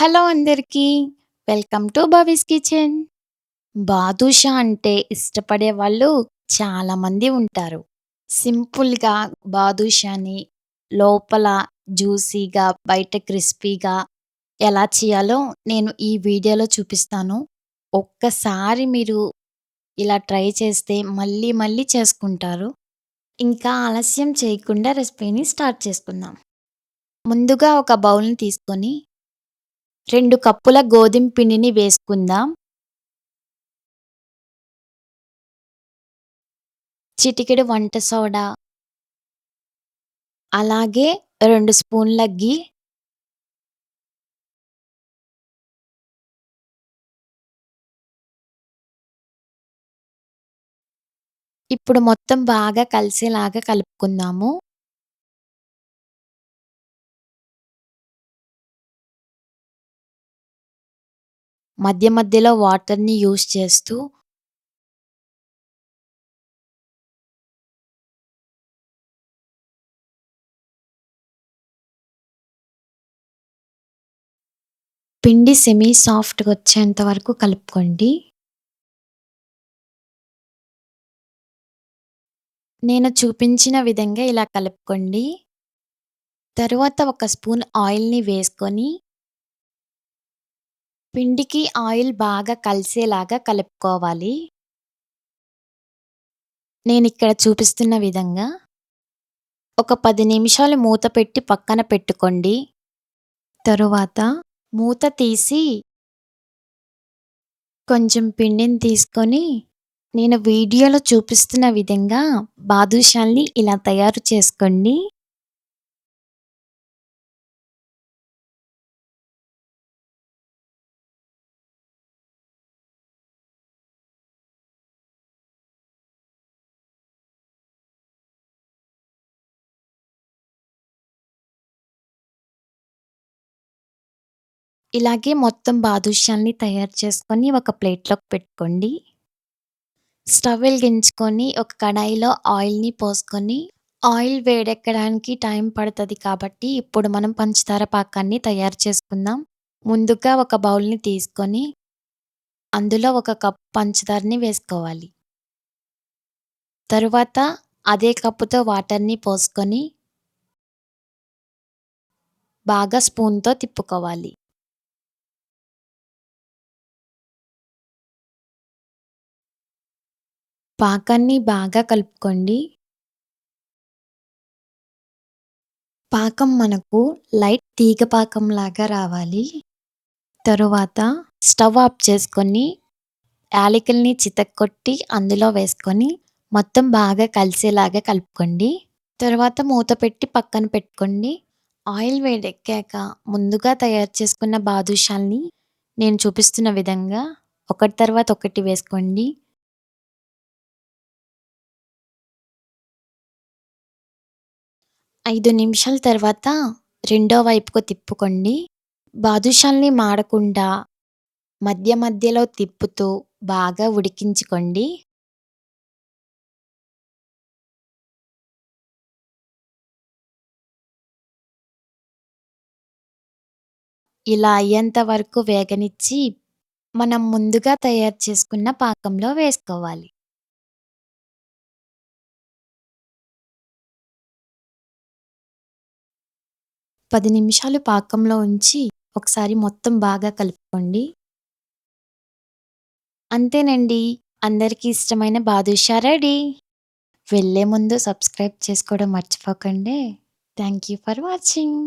Hello అందరికీ. Welcome to Bhavi's kitchen. Badusha అంటే ఇష్టపడే వాళ్ళు చాలామంది ఉంటారు. సింపుల్‌గా బాదుషాని లోపల జ్యూసీగా, బయట క్రిస్పీగా ఎలా చేయాలో నేను ఈ వీడియోలో చూపిస్తాను. ఒక్కసారి మీరు ఇలా ట్రై చేస్తే మళ్ళీ మళ్ళీ చేసుకుంటారు. ఇంకా ఆలస్యం చేయకుండా రెసిపీని స్టార్ట్ చేసుకుందాం. ముందుగా ఒక బౌల్‌ని తీసుకొని 2 కప్పుల గోధుమ పిండిని వేసుకుందాం. చిటికెడు వంట సోడా, అలాగే 2 స్పూన్ల ఘీ, ఇప్పుడు మొత్తం బాగా కలిసేలాగా కలుపుకుందాము. మధ్య మధ్యలో వాటర్‌ని యూజ్ చేస్తూ పిండి సెమీ సాఫ్ట్‌గొచ్చేంత వరకు కలుపుకోండి. నేను చూపించిన విధంగా ఇలా కలుపుకోండి. తరువాత ఒక స్పూన్ ఆయిల్‌ని వేసుకొని పిండికి ఆయిల్ బాగా కలిసేలాగా కలుపుకోవాలి. నేనిక్కడ చూపిస్తున్న విధంగా. ఒక 10 నిమిషాలు మూత పెట్టి పక్కన పెట్టుకోండి. తరువాత మూత తీసి కొంచెం పిండిని తీసుకొని నేను వీడియోలో చూపిస్తున్న విధంగా బాదుషాల్ని ఇలా తయారు చేసుకోండి. ఇలాగే మొత్తం బాదుషాల్ని తయారు చేసుకొని ఒక ప్లేట్‌లోకి పెట్టుకోండి. స్టవ్ వెలిగించుకొని ఒక కడాయిలో ఆయిల్‌ని పోసుకొని ఆయిల్ వేడెక్కడానికి టైం పడతది కాబట్టి ఇప్పుడు మనం పంచదార పాకాన్ని తయారు చేసుకుందాం. ముందుగా ఒక బౌల్‌ని తీసుకొని అందులో ఒక కప్ పంచదారని వేసుకోవాలి. తరువాత అదే కప్పుతో వాటర్‌ని పోసుకొని బాగా స్పూన్‌తో తిప్పుకోవాలి. పాకాన్ని బాగా కలుపుకోండి. పాకం మనకు లైట్ తీగ పాకంలాగా రావాలి. తరువాత స్టవ్ ఆఫ్ చేసుకొని యాలకుల్ని చితక్కొట్టి అందులో వేసుకొని మొత్తం బాగా కలిసేలాగా కలుపుకోండి. తర్వాత మూత పెట్టి పక్కన పెట్టుకోండి. ఆయిల్ వేడెక్కాక ముందుగా తయారు చేసుకున్న బాదుషాల్ని నేను చూపిస్తున్న విధంగా ఒకటి తర్వాత ఒకటి వేసుకోండి. 5 నిమిషాల తర్వాత రెండో వైపుకు తిప్పుకోండి. బాదుషాల్ని మాడకుండా మధ్య మధ్యలో తిప్పుతూ బాగా ఉడికించుకోండి. ఇలా అయ్యేంత వరకు వేగనిచ్చి మనం ముందుగా తయారు చేసుకున్న పాకంలో వేసుకోవాలి. 10 నిమిషాలు పాకంలో ఉంచి ఒకసారి మొత్తం బాగా కలుపుకోండి. అంతేనండి. అందరికీ ఇష్టమైన బాదుషా రెడీ. వెళ్ళే ముందు సబ్స్క్రైబ్ చేసుకోవడం మర్చిపోకండి. Thank you for watching.